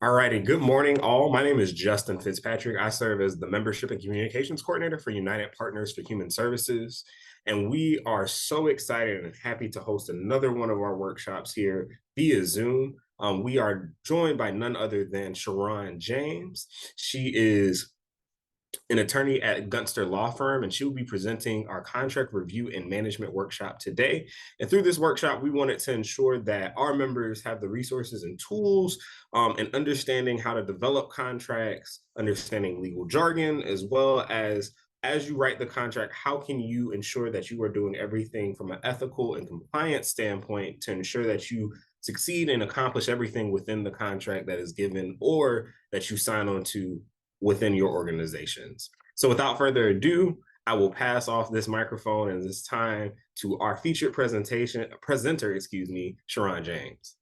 All righty. Good morning, all. My name is Justin Fitzpatrick. I serve as the Membership and Communications Coordinator for United Partners for Human Services. And we are so excited and happy to host another one of our workshops here via Zoom. We are joined by none other than Sha'Ron James. She is an attorney at Gunster Law Firm, and she will be presenting our contract review and management workshop today. And through this workshop, we wanted to ensure that our members have the resources and tools and understanding how to develop contracts, understanding legal jargon, as well as you write the contract, how can you ensure that you are doing everything from an ethical and compliance standpoint to ensure that you succeed and accomplish everything within the contract that is given or that you sign on to within your organizations. So without further ado, I will pass off this microphone and this time to our featured presenter, Sha'Ron James.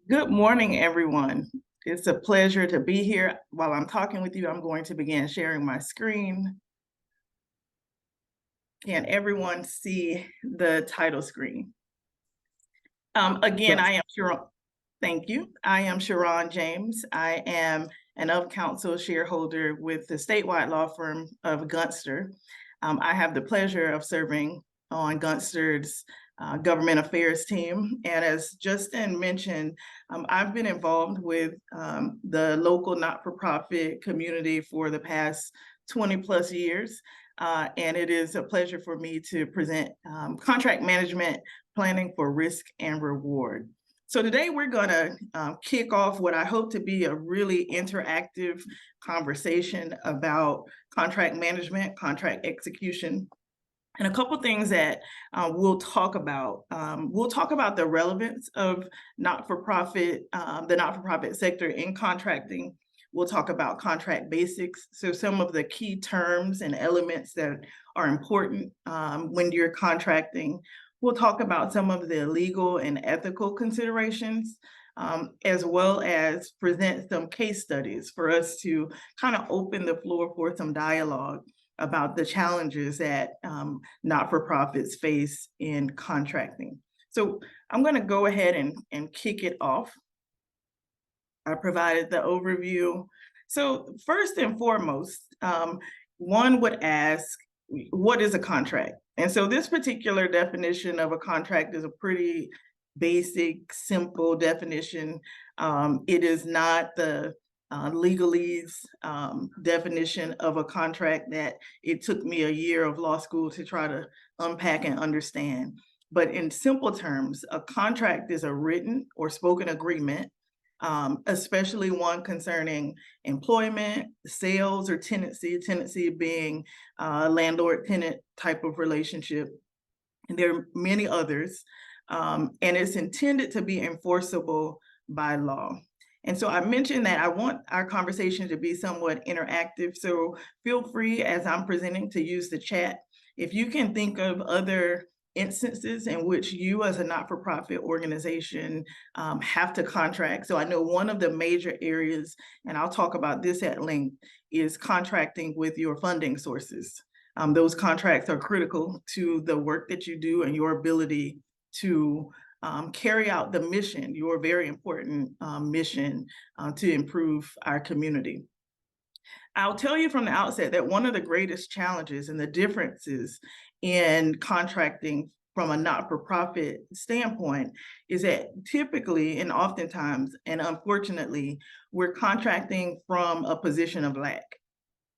Good morning, everyone. It's a pleasure to be here. While I'm talking with you, I'm going to begin sharing my screen. Can everyone see the title screen? Again, I am Sha'Ron. Thank you. I am Sha'Ron James. I am an of-counsel shareholder with the statewide law firm of Gunster. I have the pleasure of serving on Gunster's government affairs team. And as Justin mentioned, I've been involved with the local not-for-profit community for the past 20 plus years. And it is a pleasure for me to present contract management planning for risk and reward. So today we're going to kick off what I hope to be a really interactive conversation about contract management, contract execution, and a couple things that we'll talk about. We'll talk about the relevance of the not-for-profit sector in contracting. We'll talk about contract basics, so some of the key terms and elements that are important when you're contracting. We'll talk about some of the legal and ethical considerations, as well as present some case studies for us to kind of open the floor for some dialogue about the challenges that not-for-profits face in contracting. So I'm going to go ahead and kick it off. I provided the overview. So first and foremost, one would ask, what is a contract? And so this particular definition of a contract is a pretty basic, simple definition. It is not the legalese definition of a contract that it took me a year of law school to try to unpack and understand. But in simple terms, a contract is a written or spoken agreement, especially one concerning employment, sales, or tenancy being a landlord-tenant type of relationship. And there are many others, and it's intended to be enforceable by law. And so I mentioned that I want our conversation to be somewhat interactive, so feel free as I'm presenting to use the chat. If you can think of other instances in which you as a not-for-profit organization have to contract. So I know one of the major areas, and I'll talk about this at length, is contracting with your funding sources. Those contracts are critical to the work that you do and your ability to carry out the mission, your very important mission to improve our community. I'll tell you from the outset that one of the greatest challenges and the differences in contracting from a not-for-profit standpoint is that typically and oftentimes, and unfortunately, we're contracting from a position of lack.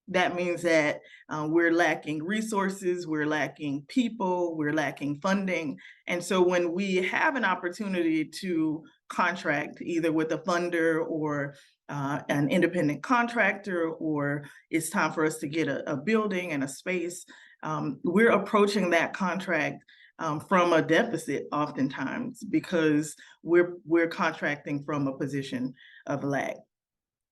That means that we're lacking resources, we're lacking people, we're lacking funding. And so when we have an opportunity to contract either with a funder or an independent contractor, or it's time for us to get a building and a space, we're approaching that contract from a deficit oftentimes because we're contracting from a position of lack.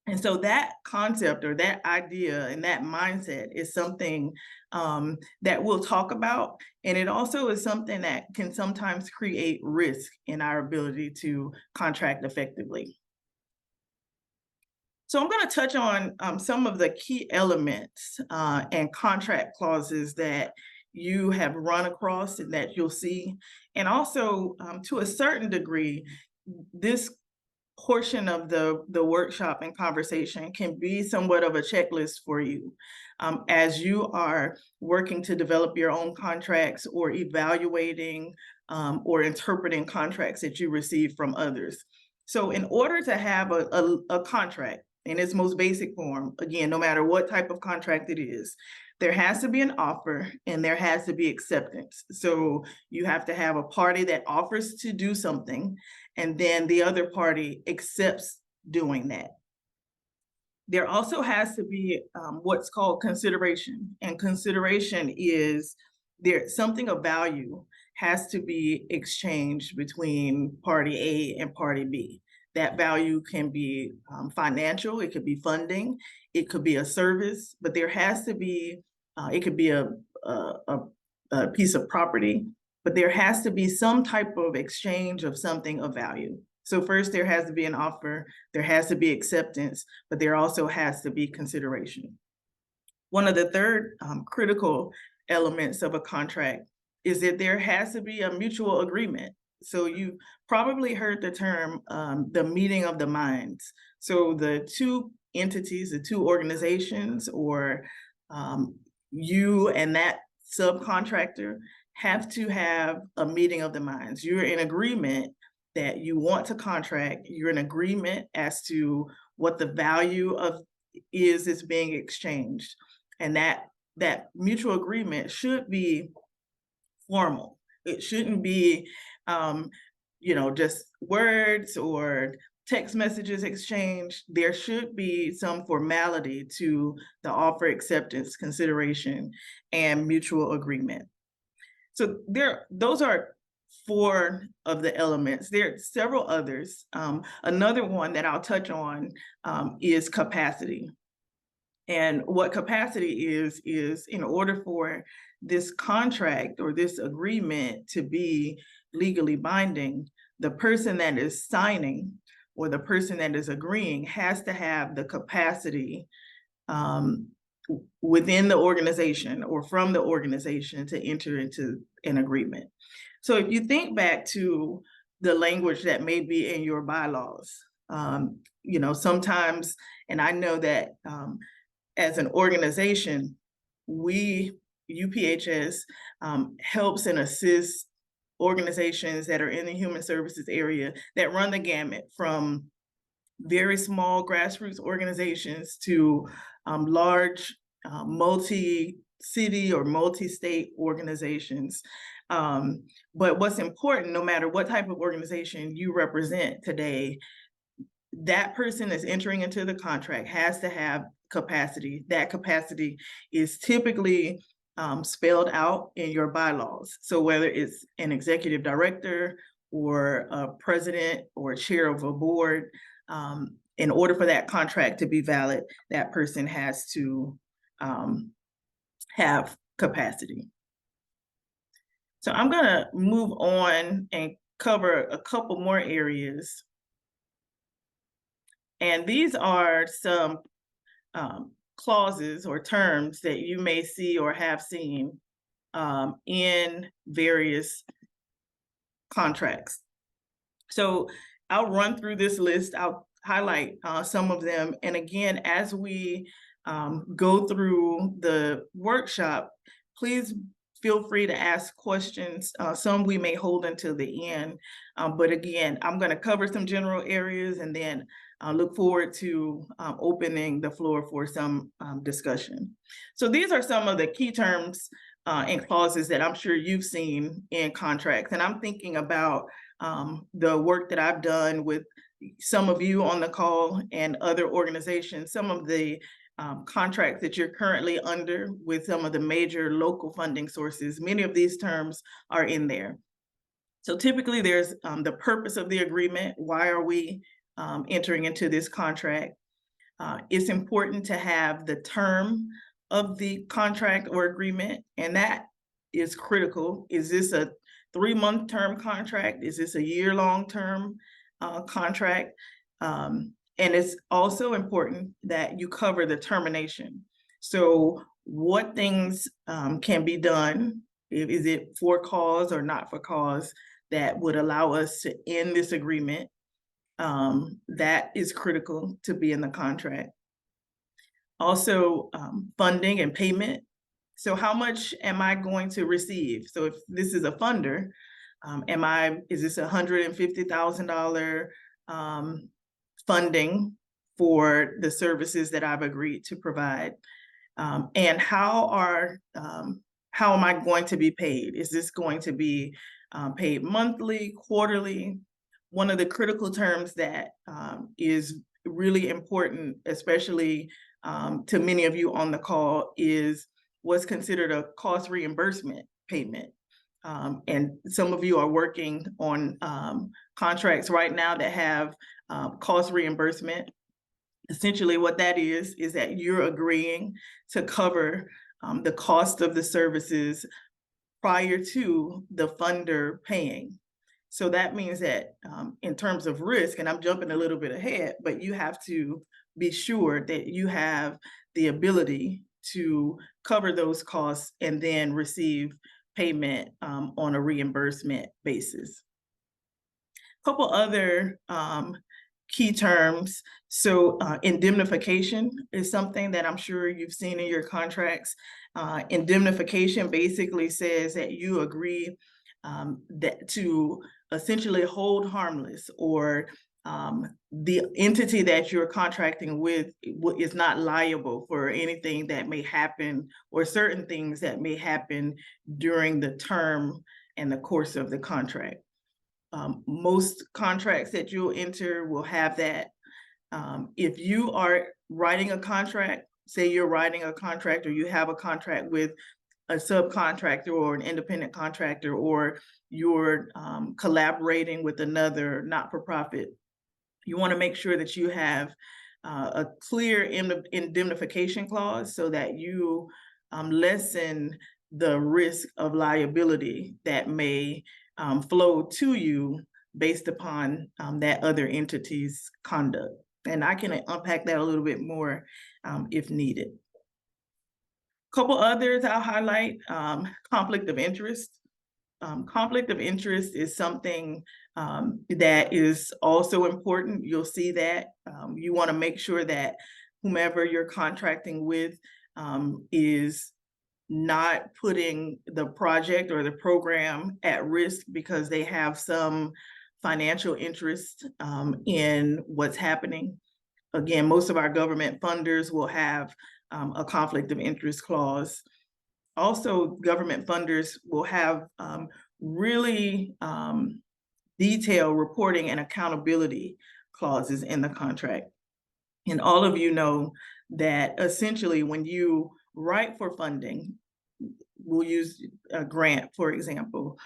And so that concept or that idea and that mindset is something that we'll talk about. And it also is something that can sometimes create risk in our ability to contract effectively. So I'm going to touch on some of the key elements and contract clauses that you have run across and that you'll see. And also, to a certain degree, this portion of the workshop and conversation can be somewhat of a checklist for you as you are working to develop your own contracts or evaluating or interpreting contracts that you receive from others. So in order to have a contract in its most basic form, again, no matter what type of contract it is, there has to be an offer and there has to be acceptance. So you have to have a party that offers to do something, and then the other party accepts doing that. There also has to be what's called consideration, and consideration is there something of value has to be exchanged between party A and party B. That value can be financial, it could be funding, it could be a service, but there has to be, it could be a piece of property, but there has to be some type of exchange of something of value. So first there has to be an offer, there has to be acceptance, but there also has to be consideration. One of the third critical elements of a contract is that there has to be a mutual agreement. So you probably heard the term the meeting of the minds. So the two entities, the two organizations, or you and that subcontractor have to have a meeting of the minds. You're in agreement that you want to contract, you're in agreement as to what the value of is being exchanged. And that mutual agreement should be formal. It shouldn't be just words or text messages exchanged. There should be some formality to the offer, acceptance, consideration, and mutual agreement. So those are 4 of the elements. There are several others. Another one that I'll touch on is capacity. And what capacity is in order for this contract or this agreement to be legally binding, the person that is signing or the person that is agreeing has to have the capacity within the organization or from the organization to enter into an agreement. So if you think back to the language that may be in your bylaws, sometimes, and I know that as an organization, we, UPHS, helps and assists organizations that are in the human services area that run the gamut from very small grassroots organizations to large multi-city or multi-state organizations. But what's important, no matter what type of organization you represent today, that person that's entering into the contract has to have capacity. That capacity is typically spelled out in your bylaws. So whether it's an executive director or a president or chair of a board, in order for that contract to be valid, that person has to have capacity. So I'm gonna move on and cover a couple more areas. And these are some clauses or terms that you may see or have seen in various contracts. So I'll run through this list. I'll highlight some of them. And again, as we go through the workshop, please feel free to ask questions. Some we may hold until the end. But again, I'm going to cover some general areas and then look forward to opening the floor for some discussion. So these are some of the key terms and clauses that I'm sure you've seen in contracts. And I'm thinking about the work that I've done with some of you on the call and other organizations, some of the contracts that you're currently under with some of the major local funding sources. Many of these terms are in there. So typically there's the purpose of the agreement. Why are we entering into this contract? It's important to have the term of the contract or agreement, and that is critical. Is this a 3-month term contract? Is this a year-long term contract? And it's also important that you cover the termination. So what things can be done? Is it for cause or not for cause that would allow us to end this agreement? That is critical to be in the contract. Also, funding and payment. So how much am I going to receive? So if this is a funder, is this $150,000 funding for the services that I've agreed to provide? And how am I going to be paid? Is this going to be paid monthly, quarterly? One of the critical terms that is really important, especially to many of you on the call, is what's considered a cost reimbursement payment. And some of you are working on contracts right now that have cost reimbursement. Essentially what that is that you're agreeing to cover the cost of the services prior to the funder paying. So that means that in terms of risk, and I'm jumping a little bit ahead, but you have to be sure that you have the ability to cover those costs and then receive payment on a reimbursement basis. A couple other key terms. So indemnification is something that I'm sure you've seen in your contracts. Indemnification basically says that you agree that to essentially hold harmless, or the entity that you're contracting with is not liable for anything that may happen, or certain things that may happen during the term and the course of the contract. Most contracts that you'll enter will have that. If you are writing a contract, say you're writing a contract, or you have a contract with a subcontractor or an independent contractor, or you're collaborating with another not-for-profit, you want to make sure that you have a clear indemnification clause so that you lessen the risk of liability that may flow to you based upon that other entity's conduct. And I can unpack that a little bit more if needed. Couple others I'll highlight. Conflict of interest. Conflict of interest is something that is also important. You'll see that you want to make sure that whomever you're contracting with is not putting the project or the program at risk because they have some financial interest in what's happening. Again, most of our government funders will have a conflict of interest clause. Also, government funders will have really detailed reporting and accountability clauses in the contract. And all of you know that essentially when you write for funding, we'll use a grant, for example,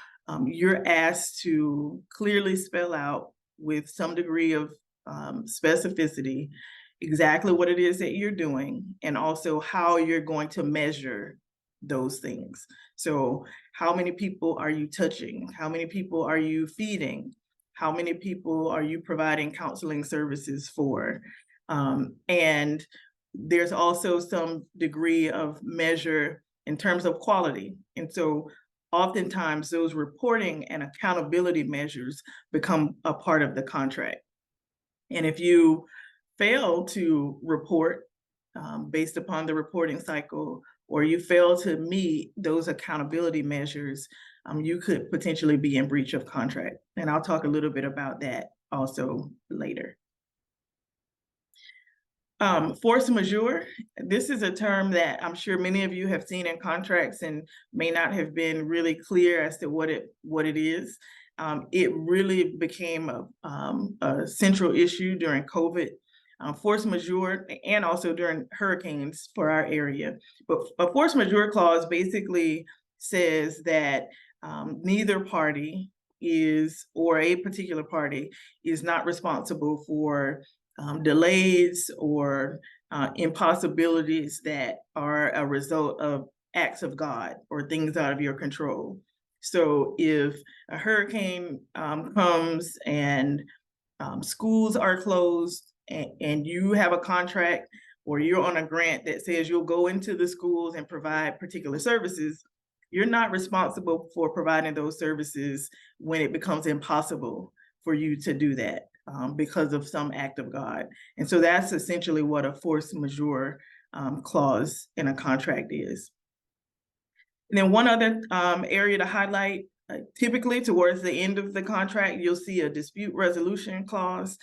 you're asked to clearly spell out with some degree of specificity exactly what it is that you're doing, and also how you're going to measure those things. So how many people are you touching? How many people are you feeding? How many people are you providing counseling services for? And there's also some degree of measure in terms of quality. And so oftentimes those reporting and accountability measures become a part of the contract. And if you fail to report based upon the reporting cycle, or you fail to meet those accountability measures, you could potentially be in breach of contract. And I'll talk a little bit about that also later. Force majeure, this is a term that I'm sure many of you have seen in contracts and may not have been really clear as to what it is. It really became a central issue during COVID. Force majeure, and also during hurricanes for our area. But a force majeure clause basically says that neither party is, or a particular party is not responsible for delays or impossibilities that are a result of acts of God or things out of your control. So if a hurricane comes and schools are closed, and you have a contract or you're on a grant that says you'll go into the schools and provide particular services, you're not responsible for providing those services when it becomes impossible for you to do that. because of some act of God. And so that's essentially what a force majeure clause in a contract is. And then one other area to highlight, typically towards the end of the contract, you'll see a dispute resolution clause.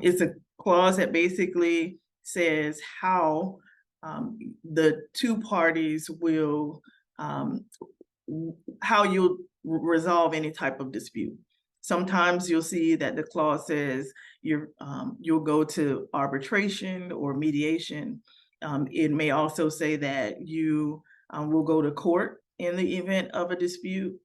It's a clause that basically says how the two parties will, how you'll resolve any type of dispute. Sometimes you'll see that the clause says you'll go to arbitration or mediation. It may also say that you will go to court in the event of a dispute.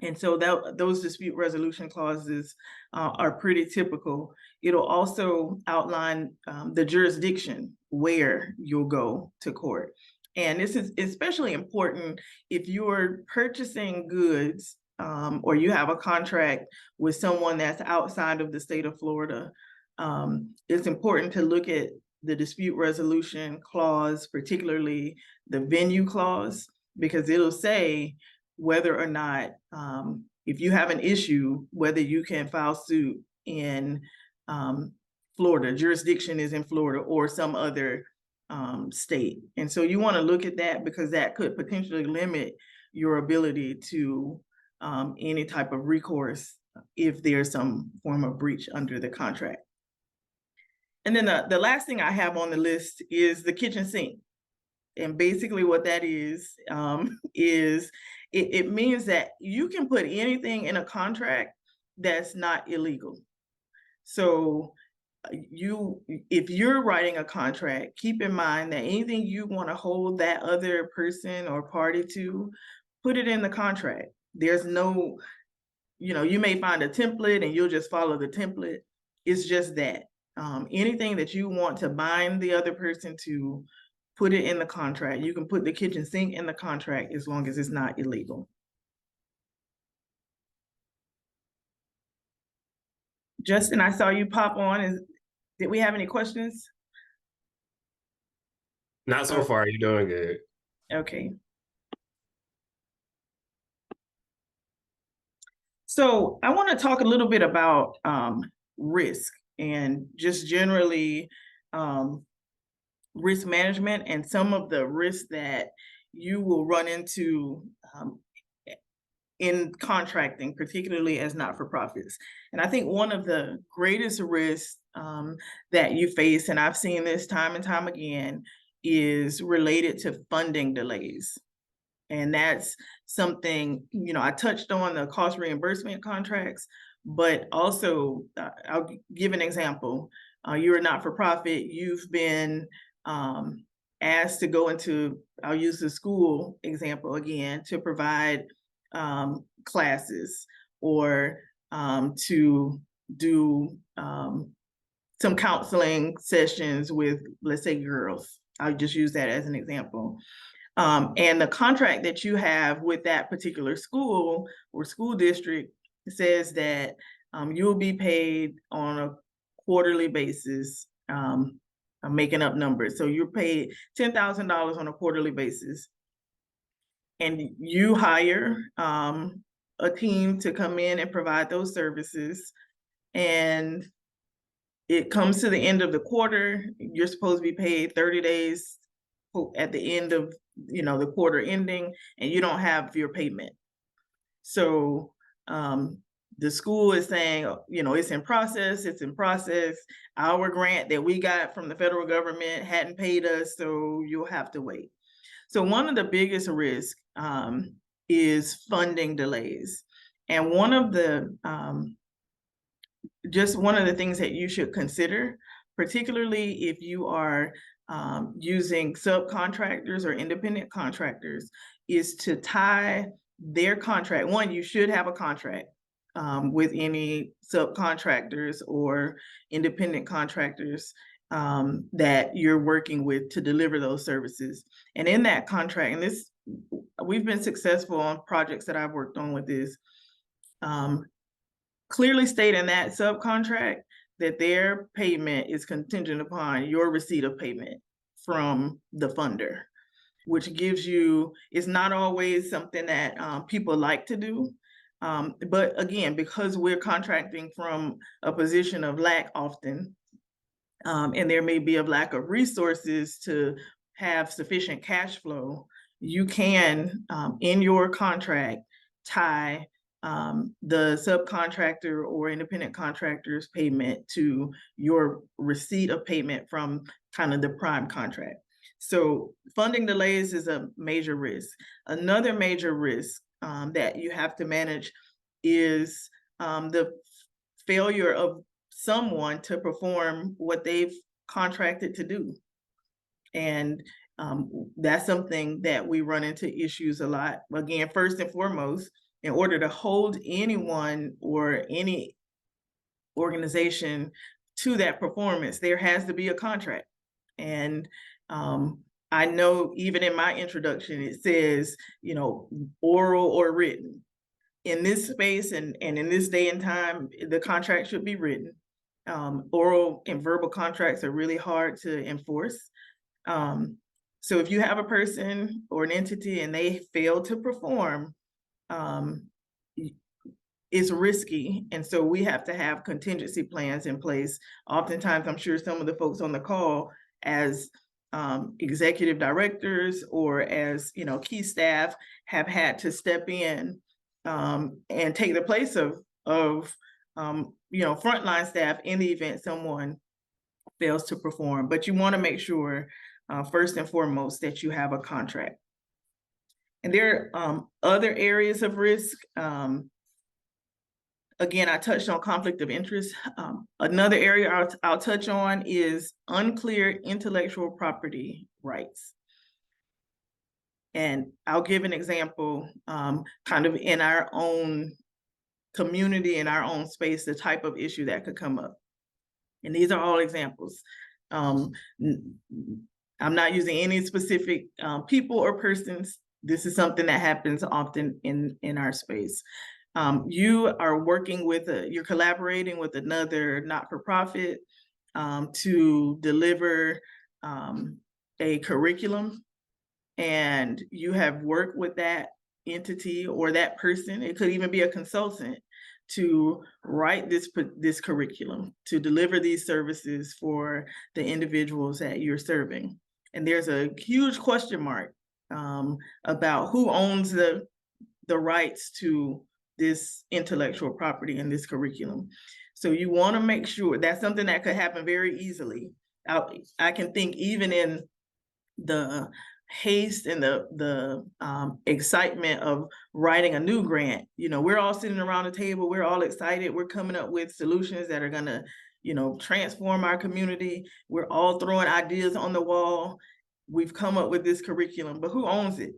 And so those dispute resolution clauses are pretty typical. It'll also outline the jurisdiction where you'll go to court. And this is especially important if you're purchasing goods or you have a contract with someone that's outside of the state of Florida. It's important to look at the dispute resolution clause, particularly the venue clause, because it'll say whether or not, if you have an issue, whether you can file suit in Florida, jurisdiction is in Florida or some other state. And so you want to look at that because that could potentially limit your ability to any type of recourse if there's some form of breach under the contract. And then the last thing I have on the list is the kitchen sink. And basically what that is it means that you can put anything in a contract that's not illegal. So if you're writing a contract, keep in mind that anything you want to hold that other person or party to, put it in the contract. There's no, you may find a template and you'll just follow the template. It's just that. Anything that you want to bind the other person to, put it in the contract. You can put the kitchen sink in the contract as long as it's not illegal. Justin, I saw you pop on. Did we have any questions? Not so far. You're doing good. Okay. So I want to talk a little bit about risk and just generally risk management and some of the risks that you will run into in contracting, particularly as not-for-profits. And I think one of the greatest risks that you face, and I've seen this time and time again, is related to funding delays. And that's something, I touched on the cost reimbursement contracts, but also I'll give an example. You're a not-for-profit, you've been asked to go into, I'll use the school example again, to provide classes or to do some counseling sessions with, let's say, girls. I'll just use that as an example. And the contract that you have with that particular school or school district says that you'll be paid on a quarterly basis. I'm making up numbers. So you're paid $10,000 on a quarterly basis. And you hire a team to come in and provide those services. And it comes to the end of the quarter, you're supposed to be paid 30 days at the end of the quarter ending, and you don't have your payment. So the school is saying, it's in process. Our grant that we got from the federal government hadn't paid us, so you'll have to wait. So one of the biggest risks is funding delays. And one of the things that you should consider, particularly if you are using subcontractors or independent contractors, is to tie their contract. One, you should have a contract with any subcontractors or independent contractors that you're working with to deliver those services. And in that contract, and we've been successful on projects that I've worked on with this, clearly state in that subcontract that their payment is contingent upon your receipt of payment from the funder, which gives you, it's not always something that people like to do, But again, because we're contracting from a position of lack often, and there may be a lack of resources to have sufficient cash flow, you can, in your contract, tie the subcontractor or independent contractor's payment to your receipt of payment from kind of the prime contract. So funding delays is a major risk. Another major risk that you have to manage is the failure of someone to perform what they've contracted to do. And that's something that we run into issues a lot. Again, first and foremost, in order to hold anyone or any organization to that performance, there has to be a contract. And I know even in my introduction, it says, oral or written. In this space and in this day and time, the contract should be written. Oral and verbal contracts are really hard to enforce. So if you have a person or an entity and they fail to perform, it's risky. And so we have to have contingency plans in place. Oftentimes, I'm sure some of the folks on the call as executive directors or as key staff have had to step in and take the place of frontline staff in the event someone fails to perform. But you want to make sure first and foremost that you have a contract. And there are other areas of risk. Again, I touched on conflict of interest. Another area I'll touch on is unclear intellectual property rights. And I'll give an example kind of in our own community, in our own space, the type of issue that could come up. And these are all examples. I'm not using any specific people or persons. This is something that happens often in our space. You are working with, you're collaborating with another not-for-profit to deliver a curriculum, and you have worked with that entity or that person, it could even be a consultant, to write this curriculum, to deliver these services for the individuals that you're serving. And there's a huge question mark about who owns the rights to this intellectual property and this curriculum. So you want to make sure that's something that could happen very easily. I can think even in the haste and the excitement of writing a new grant, we're all sitting around the table, we're all excited, we're coming up with solutions that are going to, transform our community. We're all throwing ideas on the wall. We've come up with this curriculum, but who owns it?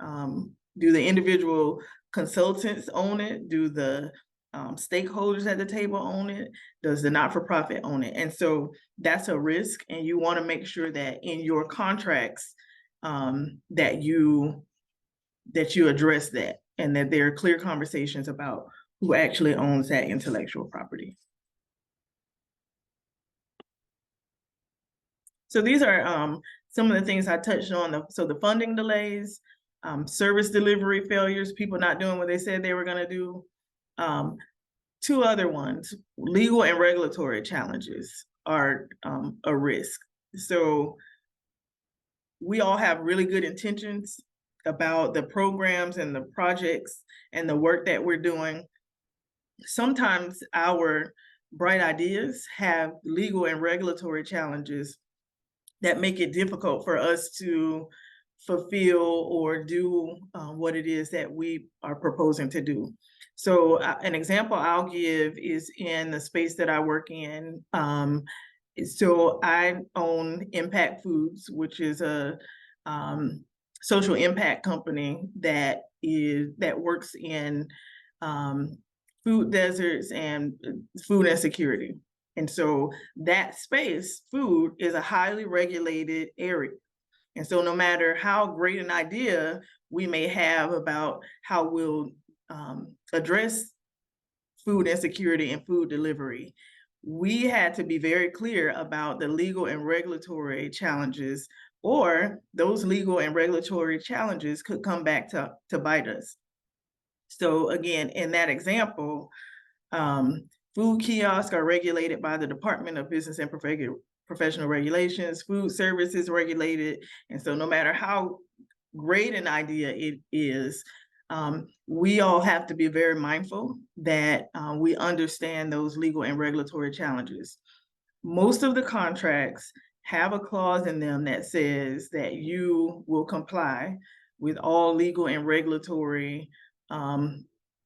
Do the individual consultants own it? Do the stakeholders at the table own it? Does the not-for-profit own it? And so that's a risk, and you want to make sure that in your contracts that you address that, and that there are clear conversations about who actually owns that intellectual property. So these are some of the things I touched on. So the funding delays, service delivery failures, people not doing what they said they were going to do. Two other ones, legal and regulatory challenges are a risk. So we all have really good intentions about the programs and the projects and the work that we're doing. Sometimes our bright ideas have legal and regulatory challenges that make it difficult for us to fulfill or do what it is that we are proposing to do. So an example I'll give is in the space that I work in. So I own Impact Foods, which is a social impact company that works in food deserts and food insecurity. And so that space, food, is a highly regulated area. And so no matter how great an idea we may have about how we'll address food insecurity and food delivery, we had to be very clear about the legal and regulatory challenges, or those legal and regulatory challenges could come back to bite us. So again, in that example, food kiosks are regulated by the Department of Business and Professional Regulations. Food service is regulated. And so no matter how great an idea it is, we all have to be very mindful that we understand those legal and regulatory challenges. Most of the contracts have a clause in them that says that you will comply with all legal and regulatory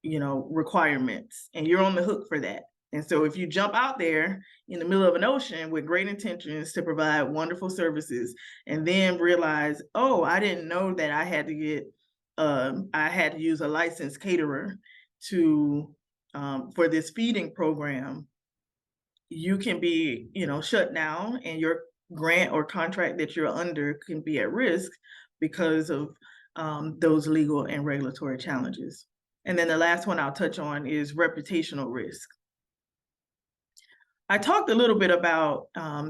requirements, and you're on the hook for that. And so if you jump out there in the middle of an ocean with great intentions to provide wonderful services and then realize, oh, I didn't know that I had to use a licensed caterer for this feeding program, you can be, shut down, and your grant or contract that you're under can be at risk because of those legal and regulatory challenges. And then the last one I'll touch on is reputational risk. I talked a little bit about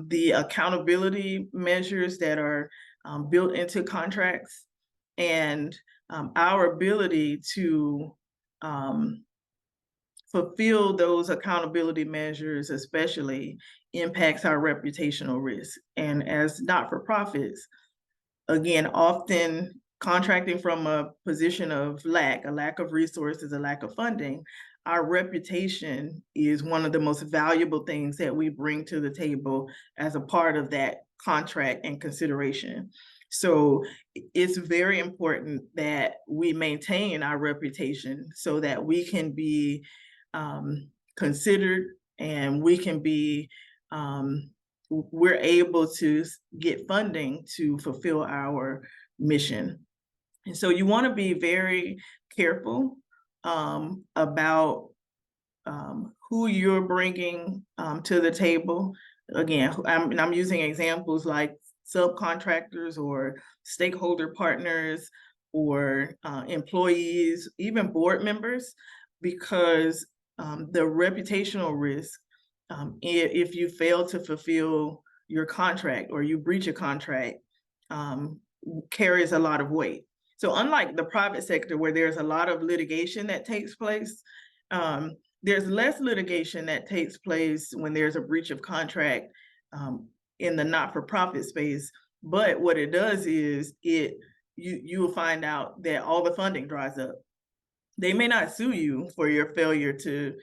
the accountability measures that are built into contracts, and our ability to fulfill those accountability measures especially impacts our reputational risk. And as not-for-profits, again, often contracting from a position of a lack of resources, a lack of funding, our reputation is one of the most valuable things that we bring to the table as a part of that contract and consideration. So it's very important that we maintain our reputation so that we can be considered, and we can be we're able to get funding to fulfill our mission. And so you want to be very careful about who you're bringing to the table. Again, I'm using examples like subcontractors or stakeholder partners or employees, even board members, because the reputational risk, if you fail to fulfill your contract or you breach a contract, carries a lot of weight. So unlike the private sector where there's a lot of litigation that takes place, there's less litigation that takes place when there's a breach of contract in the not-for-profit space. But what it does is you will find out that all the funding dries up. They may not sue you for your failure to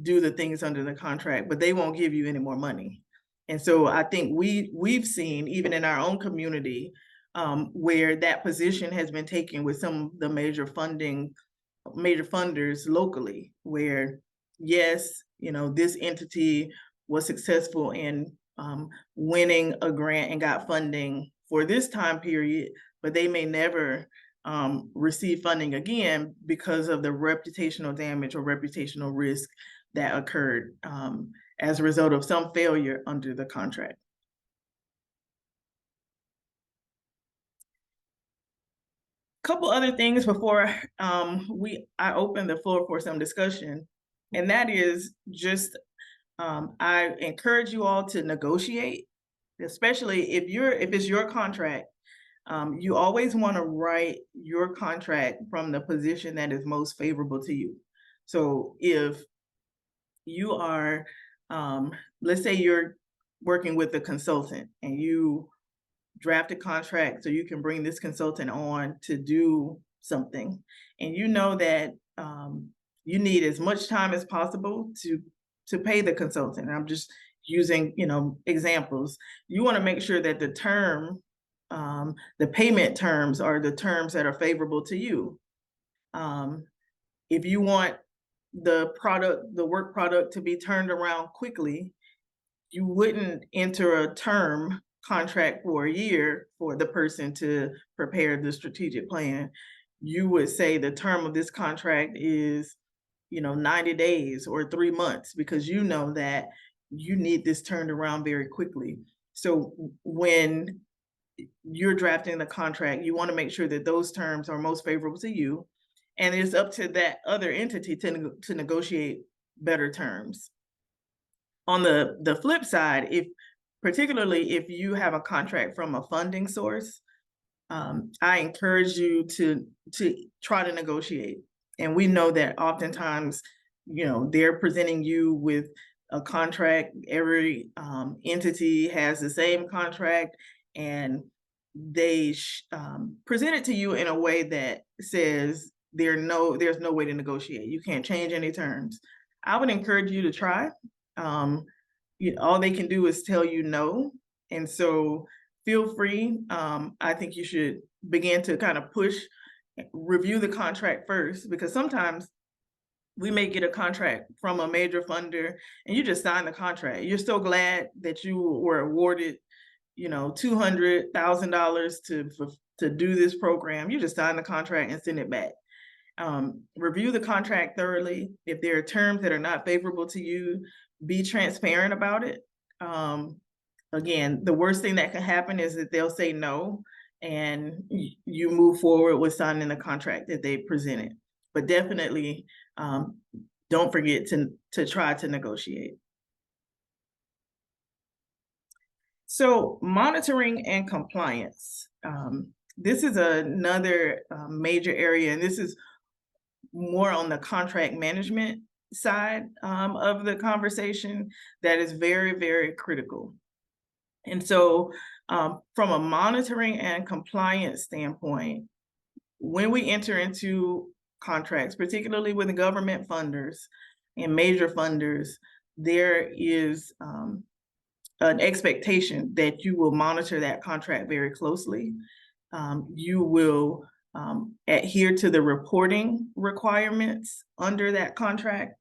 do the things under the contract, but they won't give you any more money. And so I think we've seen, even in our own community, where that position has been taken with some of the major funders locally, where yes, this entity was successful in winning a grant and got funding for this time period, but they may never receive funding again because of the reputational damage or reputational risk that occurred as a result of some failure under the contract. Couple other things before I open the floor for some discussion, and that is just I encourage you all to negotiate, especially if it's your contract. You always want to write your contract from the position that is most favorable to you. So if you are, let's say you're working with a consultant and you draft a contract so you can bring this consultant on to do something, and you know that you need as much time as possible to pay the consultant. And I'm just using examples. You want to make sure that the payment terms are the terms that are favorable to you. If you want the work product to be turned around quickly, you wouldn't enter a term contract for a year for the person to prepare the strategic plan. You would say the term of this contract is 90 days or 3 months, because you know that you need this turned around very quickly. So when you're drafting the contract, you want to make sure that those terms are most favorable to you, and it's up to that other entity to negotiate better terms. On the flip side, particularly if you have a contract from a funding source, I encourage you to try to negotiate. And we know that oftentimes, they're presenting you with a contract. Every entity has the same contract, and they present it to you in a way that says there's no way to negotiate. You can't change any terms. I would encourage you to try. All they can do is tell you no. And so feel free. I think you should begin to kind of review the contract first, because sometimes we may get a contract from a major funder and you just sign the contract. You're so glad that you were awarded, $200,000 to do this program. You just sign the contract and send it back. Review the contract thoroughly. If there are terms that are not favorable to you, be transparent about it. Again, the worst thing that can happen is that they'll say no, and you move forward with signing the contract that they presented. But definitely don't forget to try to negotiate. So monitoring and compliance. This is another major area, and this is more on the contract management side of the conversation that is very, very critical. And so from a monitoring and compliance standpoint, when we enter into contracts, particularly with the government funders and major funders, there is an expectation that you will monitor that contract very closely. You will adhere to the reporting requirements under that contract,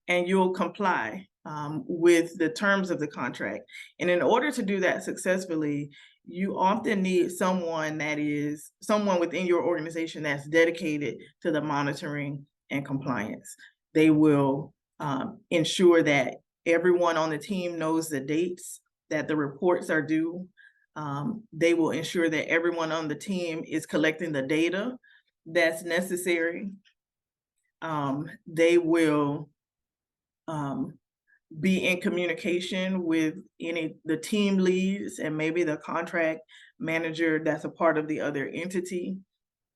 and you'll comply with the terms of the contract. And in order to do that successfully, you often need someone within your organization that's dedicated to the monitoring and compliance. They will ensure that everyone on the team knows the dates that the reports are due. They will ensure that everyone on the team is collecting the data that's necessary. They will be in communication with the team leads and maybe the contract manager that's a part of the other entity.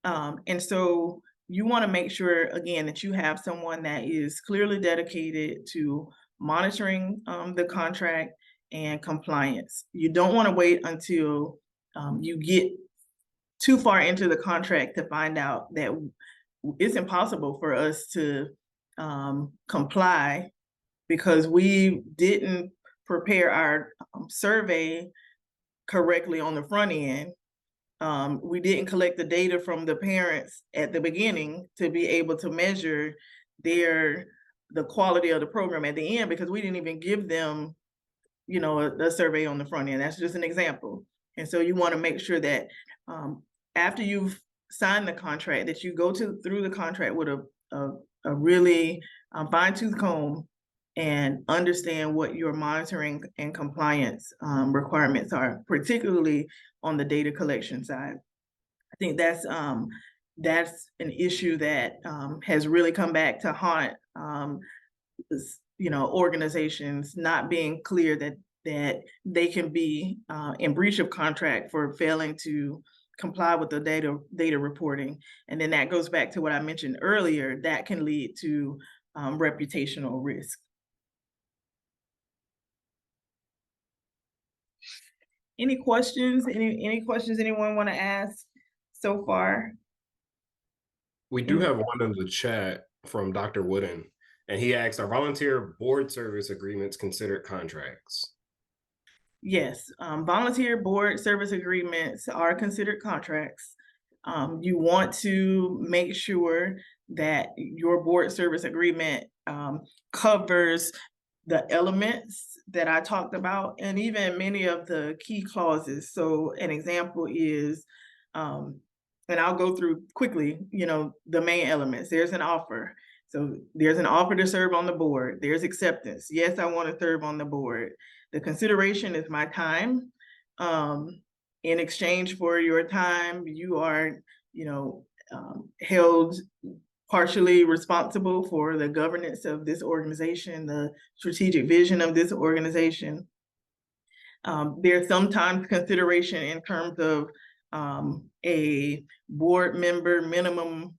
And so you want to make sure, again, that you have someone that is clearly dedicated to monitoring the contract and compliance. You don't want to wait until you get too far into the contract to find out that it's impossible for us to comply because we didn't prepare our survey correctly on the front end. We didn't collect the data from the parents at the beginning to be able to measure the quality of the program at the end, because we didn't even give them, a survey on the front end. That's just an example. And so you want to make sure that after you've signed the contract, that you go through the contract with a really fine-tooth comb and understand what your monitoring and compliance requirements are, particularly on the data collection side. I think that's an issue that has really come back to haunt organizations, not being clear that they can be in breach of contract for failing to comply with the data reporting. And then that goes back to what I mentioned earlier, that can lead to reputational risk. Any questions? Any questions anyone want to ask so far? We do have one in the chat from Dr. Wooden, and he asks, are volunteer board service agreements considered contracts? Yes, volunteer board service agreements are considered contracts. You want to make sure that your board service agreement covers the elements that I talked about, and even many of the key clauses. So an example is, and I'll go through quickly, the main elements. There's an offer. So there's an offer to serve on the board. There's acceptance. Yes, I want to serve on the board. The consideration is my time. In exchange for your time, you are, held partially responsible for the governance of this organization, the strategic vision of this organization. There's sometimes consideration in terms of a board member minimum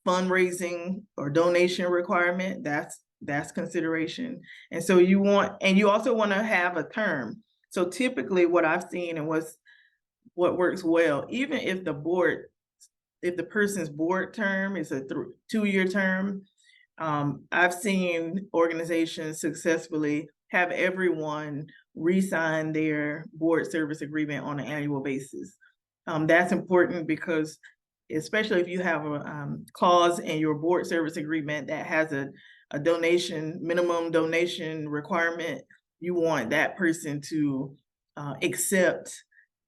fundraising or donation requirement, that's consideration. And so you also want to have a term. So typically what I've seen and what works well, even if the person's board term is a 2-year term, I've seen organizations successfully have everyone re-sign their board service agreement on an annual basis. That's important because, especially if you have a clause in your board service agreement that has a minimum donation requirement, you want that person to accept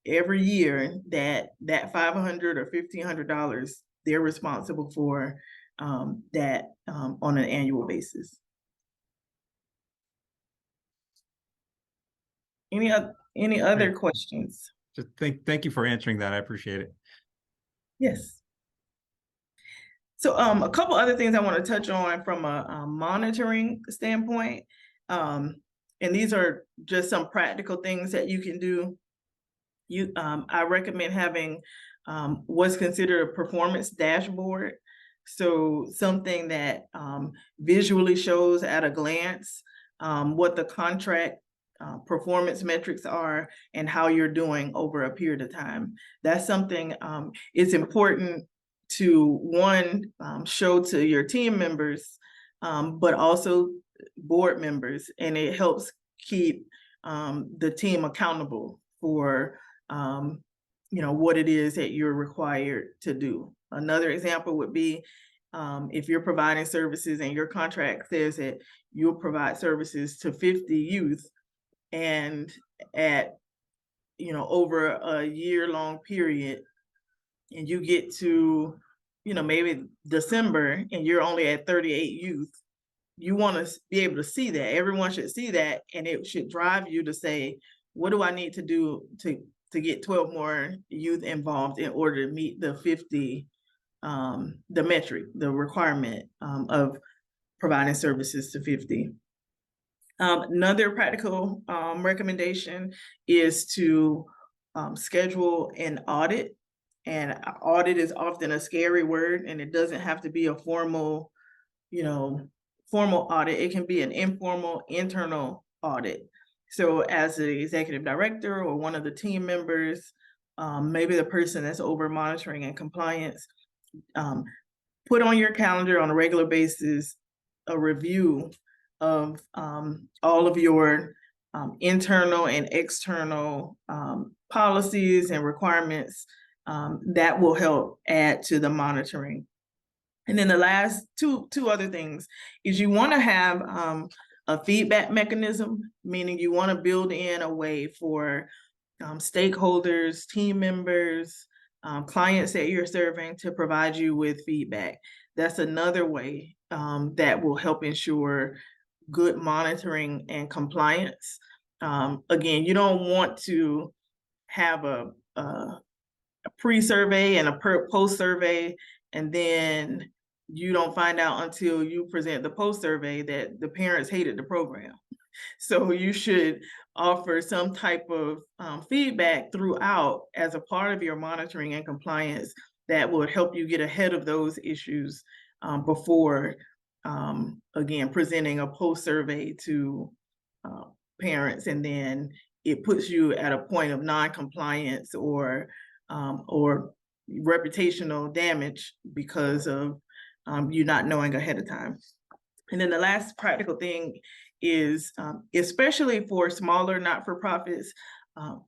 every year that $500 or $1,500 they're responsible for that on an annual basis. Any other questions? Just thank you for answering that. I appreciate it. Yes. So a couple other things I want to touch on from a monitoring standpoint. And these are just some practical things that you can do. I recommend having what's considered a performance dashboard. So something that visually shows at a glance what the contract performance metrics are and how you're doing over a period of time. That's something it's important to, one, show to your team members, but also board members, and it helps keep the team accountable for what it is that you're required to do. Another example would be if you're providing services and your contract says that you'll provide services to 50 youth, and at over a year-long period, and you get to maybe December and you're only at 38 youth, you want to be able to see that. Everyone should see that, and it should drive you to say, what do I need to do to get 12 more youth involved in order to meet the 50, the metric, the requirement of providing services to 50. Another practical recommendation is to schedule an audit. And audit is often a scary word, and it doesn't have to be a formal audit. It can be an informal internal audit. So as the executive director or one of the team members, maybe the person that's over monitoring and compliance, put on your calendar on a regular basis a review of all of your internal and external policies and requirements that will help add to the monitoring. And then the last two other things is you want to have a feedback mechanism, meaning you want to build in a way for stakeholders, team members, clients that you're serving to provide you with feedback. That's another way that will help ensure good monitoring and compliance. Again, you don't want to have a pre-survey and a post-survey, and then you don't find out until you present the post-survey that the parents hated the program. So you should offer some type of feedback throughout as a part of your monitoring and compliance that will help you get ahead of those issues before, again, presenting a post-survey to parents, and then it puts you at a point of non-compliance or reputational damage because of you not knowing ahead of time. And then the last practical thing is, especially for smaller not-for-profits,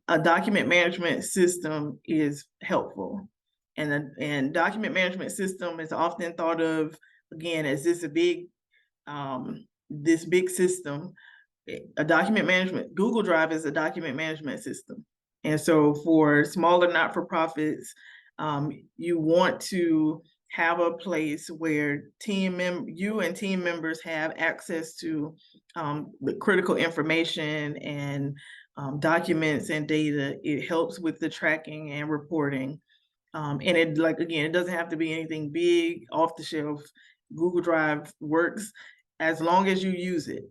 a document management system is helpful. And document management system is often thought of, again, as this big system. A document management, Google Drive is a document management system. And so for smaller not-for-profits, you want to have a place where you and team members have access to the critical information and documents and data. It helps with the tracking and reporting. And it doesn't have to be anything big, off the shelf. Google Drive works as long as you use it.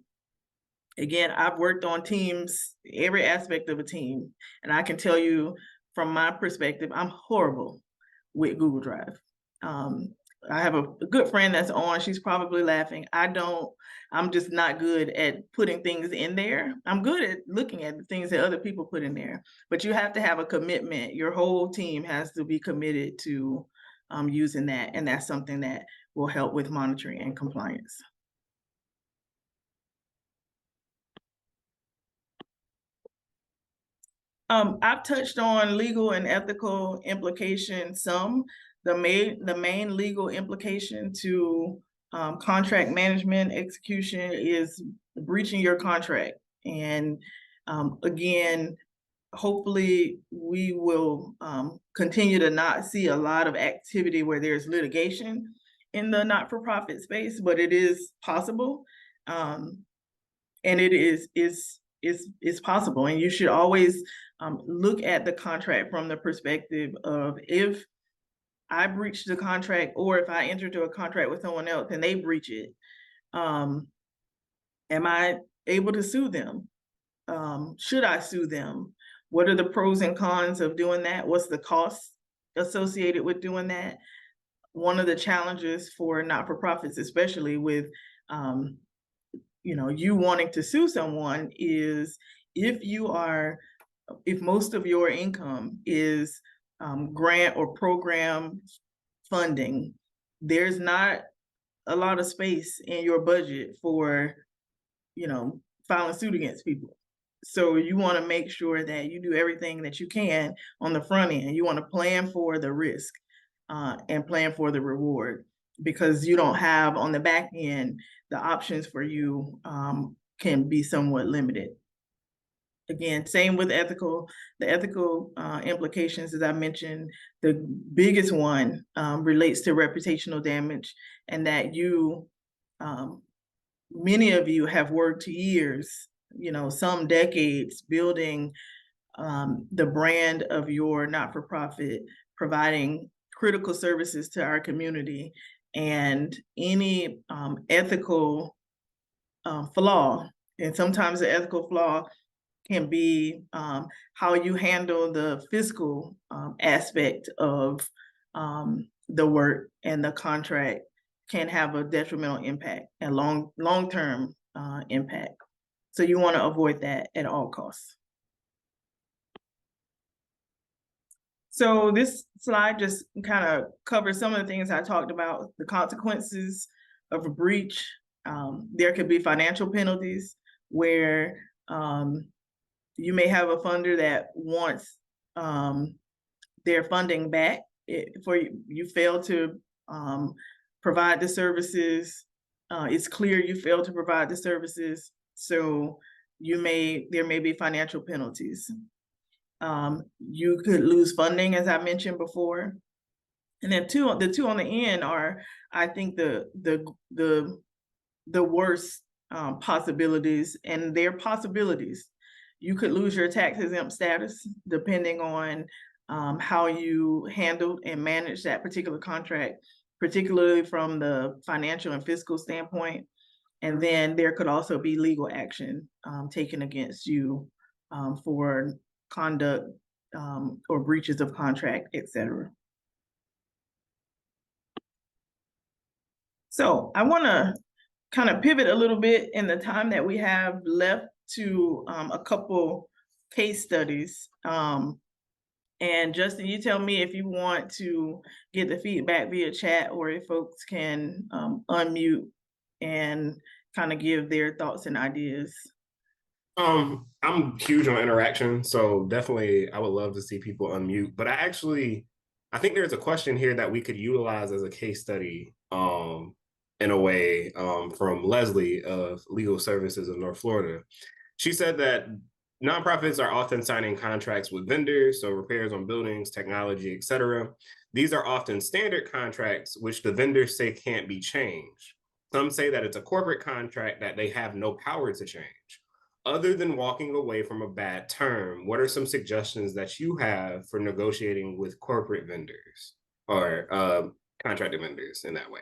Again, I've worked on teams, every aspect of a team, and I can tell you from my perspective, I'm horrible with Google Drive. I have a good friend that's on, she's probably laughing. I'm just not good at putting things in there. I'm good at looking at the things that other people put in there, but you have to have a commitment. Your whole team has to be committed to using that, and that's something that will help with monitoring and compliance. I've touched on legal and ethical implications some. The main legal implication to contract management execution is breaching your contract. And again, hopefully we will continue to not see a lot of activity where there's litigation in the not-for-profit space, but it is possible. And it is possible. And you should always look at the contract from the perspective of, if I breach the contract, or if I enter into a contract with someone else and they breach it, am I able to sue them? Should I sue them? What are the pros and cons of doing that? What's the cost associated with doing that? One of the challenges for not-for-profits, especially with you wanting to sue someone, is if most of your income is grant or program funding, there's not a lot of space in your budget for filing suit against people. So you want to make sure that you do everything that you can on the front end. You want to plan for the risk and plan for the reward, because you don't have on the back end, the options for you can be somewhat limited. Again, same with the ethical implications, as I mentioned. The biggest one relates to reputational damage, and that many of you have worked years, some decades, building the brand of your not-for-profit, providing critical services to our community, and any ethical flaw, and sometimes the ethical flaw can be how you handle the fiscal aspect of the work, and the contract can have a detrimental impact and long-term impact. So you want to avoid that at all costs. So this slide just kind of covers some of the things I talked about, the consequences of a breach. There could be financial penalties where you may have a funder that wants their funding back for you fail to provide the services. It's clear you failed to provide the services, so there may be financial penalties. You could lose funding, as I mentioned before. And then the two on the end are, I think, the worst possibilities, and they're possibilities. You could lose your tax-exempt status depending on how you handled and managed that particular contract, particularly from the financial and fiscal standpoint. And then there could also be legal action taken against you for conduct or breaches of contract, etc. So I want to kind of pivot a little bit in the time that we have left to a couple case studies. And Justin, you tell me if you want to get the feedback via chat, or if folks can unmute and kind of give their thoughts and ideas. I'm huge on interaction, so definitely I would love to see people unmute. But I think there's a question here that we could utilize as a case study in a way from Leslie of Legal Services of North Florida. She said that nonprofits are often signing contracts with vendors, so repairs on buildings, technology, etc. These are often standard contracts, which the vendors say can't be changed. Some say that it's a corporate contract that they have no power to change. Other than walking away from a bad term, what are some suggestions that you have for negotiating with corporate vendors or contracted vendors in that way?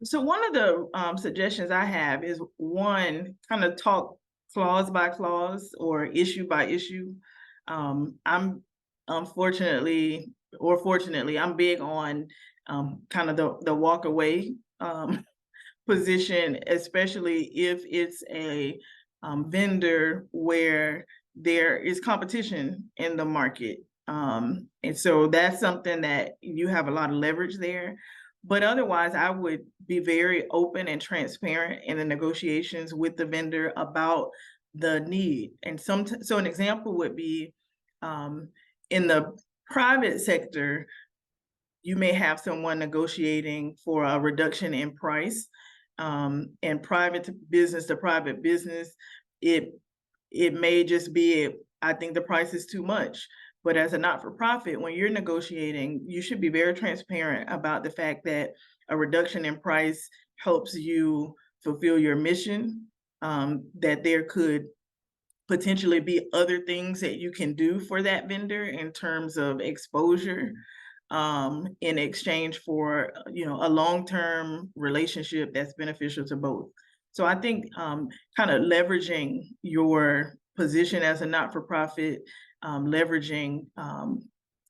So one of the suggestions I have is, one, kind of talk clause by clause or issue by issue. I'm unfortunately or fortunately, I'm big on kind of the walk away position, especially if it's a vendor where there is competition in the market. And so that's something that you have a lot of leverage there. But otherwise, I would be very open and transparent in the negotiations with the vendor about the need. And so an example would be in the private sector, you may have someone negotiating for a reduction in price. And private to private business, it may just be, I think the price is too much. But as a not-for-profit, when you're negotiating, you should be very transparent about the fact that a reduction in price helps you fulfill your mission, that there could potentially be other things that you can do for that vendor in terms of exposure, in exchange for, a long-term relationship that's beneficial to both. So I think kind of leveraging your position as a not-for-profit, leveraging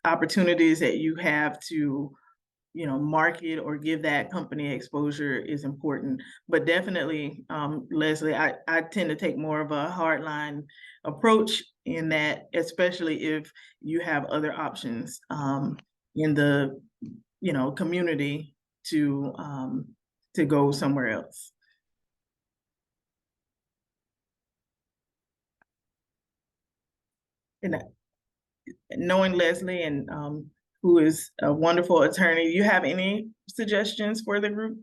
opportunities that you have to, market or give that company exposure is important. But definitely, Leslie, I tend to take more of a hardline approach in that, especially if you have other options in the community to go somewhere else. And knowing Leslie and who is a wonderful attorney, do you have any suggestions for the group?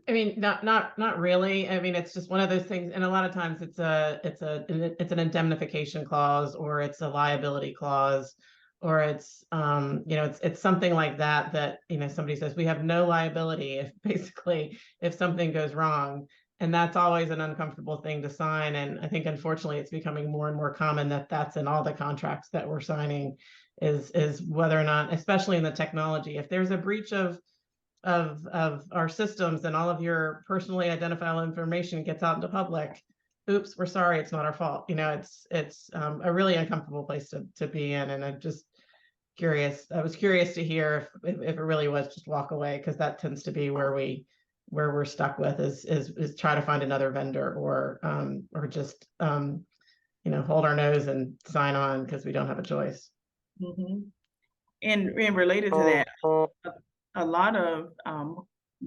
I mean, not really. I mean, it's just one of those things, and a lot of times it's an indemnification clause, or it's a liability clause, or it's it's something like that somebody says we have no liability if something goes wrong, and that's always an uncomfortable thing to sign. And I think unfortunately it's becoming more and more common that that's in all the contracts that we're signing, is whether or not, especially in the technology, if there's a breach of our systems and all of your personally identifiable information gets out into public, oops, we're sorry, it's not our fault. It's a really uncomfortable place to be in. And I'm just curious. I was curious to hear if it really was just walk away, because that tends to be where we're stuck with is try to find another vendor, or just hold our nose and sign on because we don't have a choice. Mm-hmm. And related to that, a lot of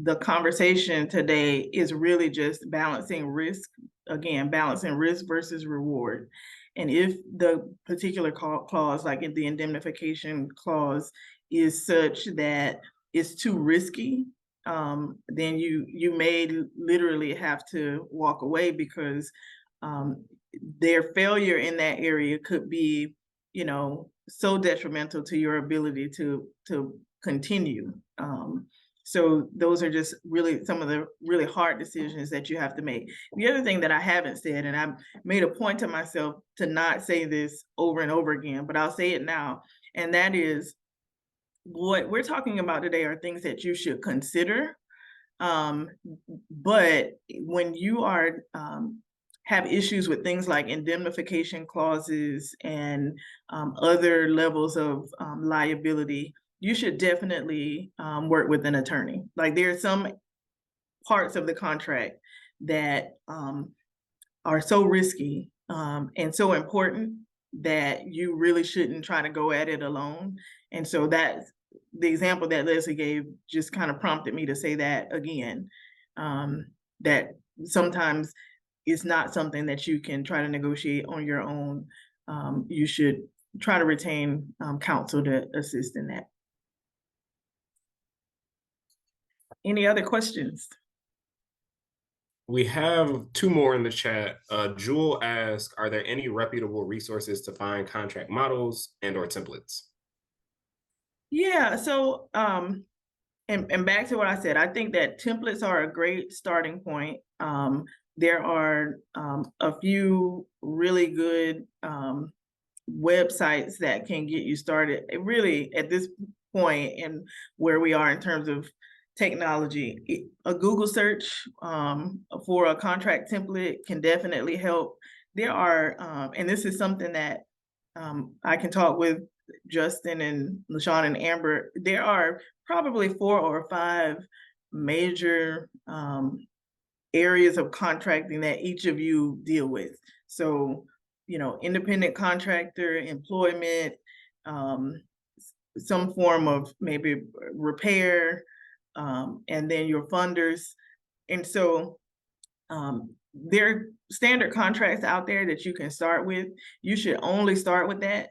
the conversation today is really just balancing risk versus reward. And if the particular clause, like in the indemnification clause, is such that it's too risky, then you may literally have to walk away, because their failure in that area could be, so detrimental to your ability to continue. So those are just really some of the really hard decisions that you have to make. The other thing that I haven't said, and I made a point to myself to not say this over and over again, but I'll say it now, and that is, what we're talking about today are things that you should consider. But when you are have issues with things like indemnification clauses and other levels of liability, you should definitely work with an attorney. Like, there are some parts of the contract that are so risky and so important that you really shouldn't try to go at it alone. And so that's the example that Leslie gave, just kind of prompted me to say that again, that sometimes it's not something that you can try to negotiate on your own. You should try to retain counsel to assist in that. Any other questions? We have two more in the chat. Jewel asks, are there any reputable resources to find contract models and or templates? Yeah, so and back to what I said, I think that templates are a great starting point. There are a few really good websites that can get you started. Really, at this point and where we are in terms of technology, a Google search for a contract template can definitely help. There are, and this is something that I can talk with Justin and LaShawn and Amber. There are probably 4 or 5 major areas of contracting that each of you deal with. So, independent contractor, employment, some form of maybe repair, and then your funders. And so there are standard contracts out there that you can start with. You should only start with that.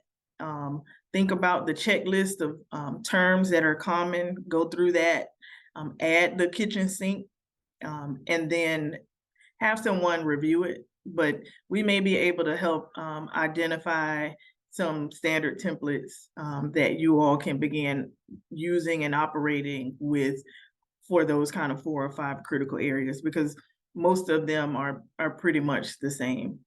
Think about the checklist of terms that are common, go through that, add the kitchen sink, and then have someone review it. But we may be able to help identify some standard templates that you all can begin using and operating with for those kind of 4 or 5 critical areas, because most of them are pretty much the same.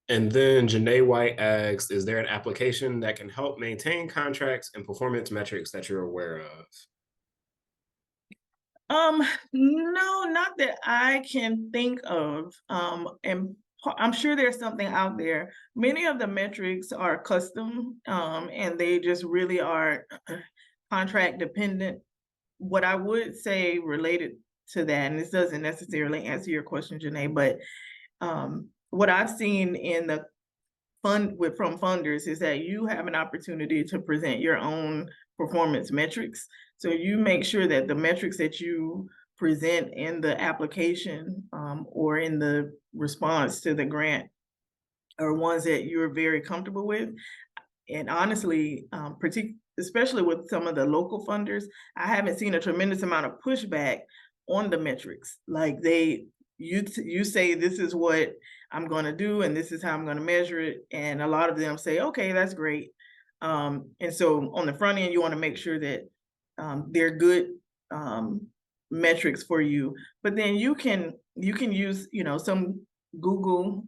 And then Janae White asks, is there an application that can help maintain contracts and performance metrics that you're aware of? No, not that I can think of. And I'm sure there's something out there. Many of the metrics are custom, and they just really are contract dependent. What I would say related to that, and this doesn't necessarily answer your question, Janae, but what I've seen in the from funders is that you have an opportunity to present your own performance metrics. So you make sure that the metrics that you present in the application or in the response to the grant are ones that you're very comfortable with. And honestly, especially with some of the local funders, I haven't seen a tremendous amount of pushback on the metrics. Like you say, this is what I'm going to do, and this is how I'm going to measure it. And a lot of them say, okay, that's great. And so on the front end, you want to make sure that they're good metrics for you. But then you can use, some Google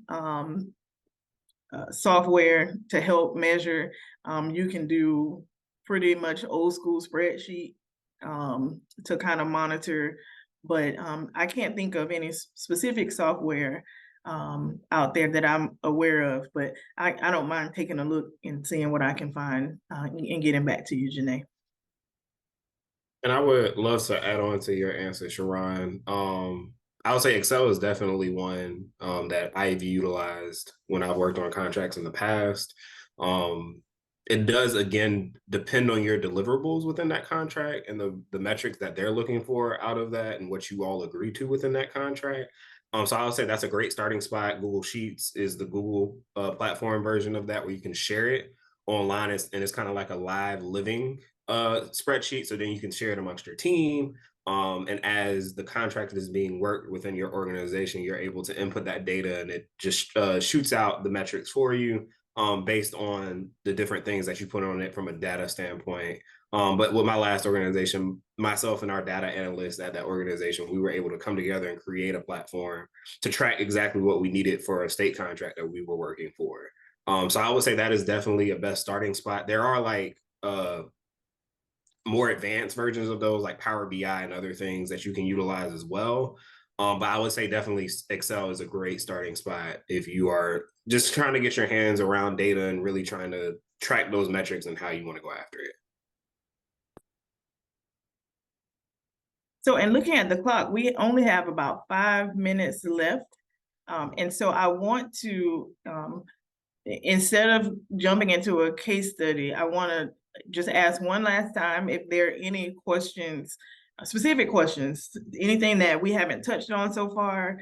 software to help measure. You can do pretty much old school spreadsheet to kind of monitor, but I can't think of any specific software out there that I'm aware of, but I don't mind taking a look and seeing what I can find and getting back to you, Janae. And I would love to add on to your answer, Sha'Ron. I would say Excel is definitely one that I've utilized when I've worked on contracts in the past. It does, again, depend on your deliverables within that contract and the metrics that they're looking for out of that and what you all agree to within that contract. So I would say that's a great starting spot. Google Sheets is the Google platform version of that where you can share it online, and it's kind of like a live living spreadsheet. So then you can share it amongst your team. And as the contract is being worked within your organization, you're able to input that data and it just shoots out the metrics for you based on the different things that you put on it from a data standpoint. But with my last organization, myself and our data analysts at that organization, we were able to come together and create a platform to track exactly what we needed for a state contract that we were working for. So I would say that is definitely a best starting spot. There are like more advanced versions of those, like Power BI and other things that you can utilize as well. But I would say definitely Excel is a great starting spot if you are just trying to get your hands around data and really trying to track those metrics and how you want to go after it. So, and looking at the clock, we only have about 5 minutes left. And so I want to, instead of jumping into a case study, I want to just ask one last time if there are any questions, specific questions, anything that we haven't touched on so far,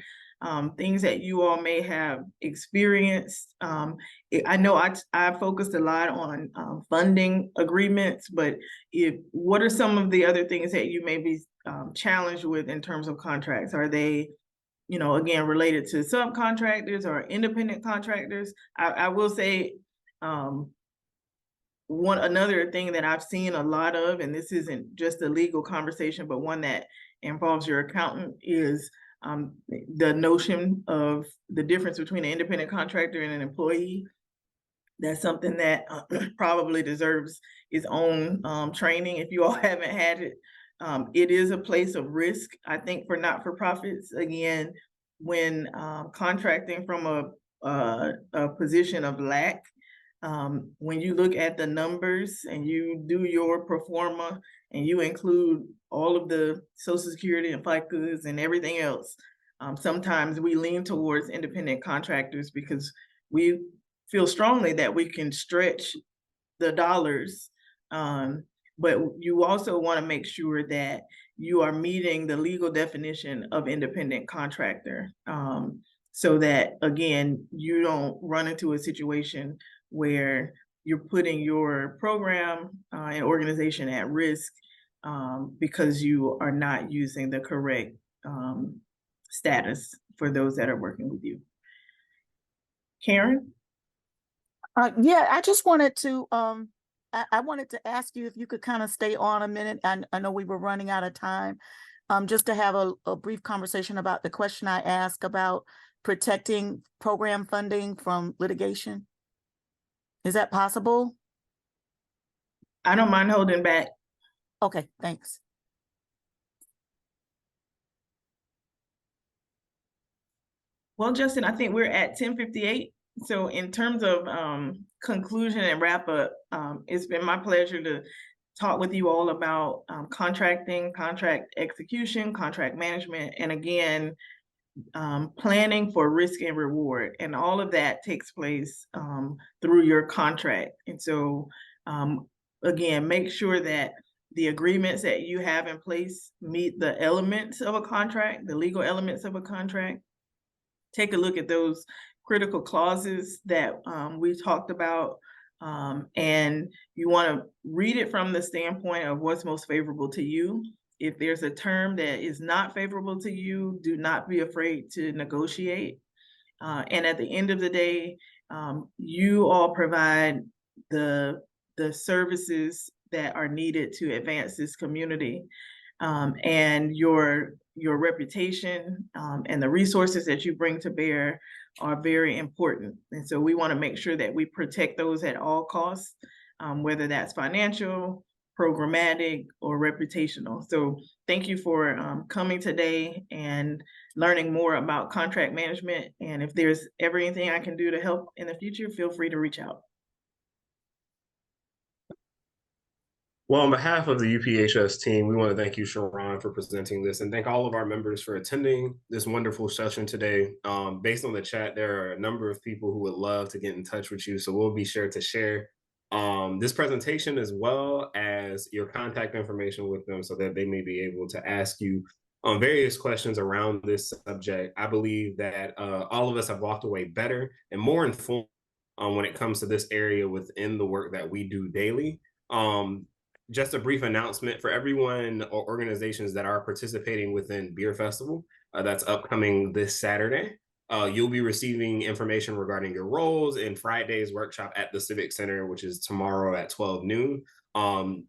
things that you all may have experienced. I know I focused a lot on funding agreements, but what are some of the other things that you may be challenged with in terms of contracts? Are they, again, related to subcontractors or independent contractors? I will say another thing that I've seen a lot of, and this isn't just a legal conversation, but one that involves your accountant, is the notion of the difference between an independent contractor and an employee. That's something that probably deserves its own training if you all haven't had it. It is a place of risk, I think, for not-for-profits. Again, when contracting from a a position of lack. When you look at the numbers and you do your pro forma and you include all of the Social Security and FICAs and everything else, sometimes we lean towards independent contractors because we feel strongly that we can stretch the dollars. But you also want to make sure that you are meeting the legal definition of independent contractor, so that, again, you don't run into a situation where you're putting your program and organization at risk because you are not using the correct status for those that are working with you. Karen? Yeah, I just wanted to I wanted to ask you if you could kind of stay on a minute. I know we were running out of time. Just to have a brief conversation about the question I asked about protecting program funding from litigation. Is that possible? I don't mind holding back. Okay, thanks. Well, Justin, I think we're at 10:58. So in terms of conclusion and wrap up, it's been my pleasure to talk with you all about contracting, contract execution, contract management, and again, planning for risk and reward. And all of that takes place through your contract. And so again, make sure that the agreements that you have in place meet the elements of a contract, the legal elements of a contract. Take a look at those critical clauses that we talked about, and you want to read it from the standpoint of what's most favorable to you. If there's a term that is not favorable to you, do not be afraid to negotiate. And at the end of the day, you all provide the services that are needed to advance this community, and your reputation and the resources that you bring to bear are very important. And so we want to make sure that we protect those at all costs, whether that's financial, programmatic, or reputational. So thank you for coming today and learning more about contract management. And if there's ever anything I can do to help in the future, feel free to reach out. Well, on behalf of the UPHS team, we want to thank you, Sha'Ron, for presenting this, and thank all of our members for attending this wonderful session today. Based on the chat, there are a number of people who would love to get in touch with you, so we'll be sure to share this presentation as well as your contact information with them so that they may be able to ask you various questions around this subject. I believe that all of us have walked away better and more informed when it comes to this area within the work that we do daily. Just a brief announcement for everyone or organizations that are participating within Beer Festival that's upcoming this Saturday. You'll be receiving information regarding your roles in Friday's workshop at the Civic Center, which is tomorrow at 12 noon,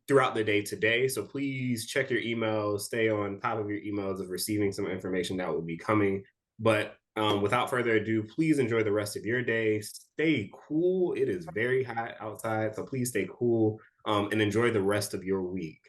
throughout the day today. So please check your emails, stay on top of your emails of receiving some information that will be coming. But without further ado, please enjoy the rest of your day. Stay cool. It is very hot outside, so please stay cool and enjoy the rest of your week.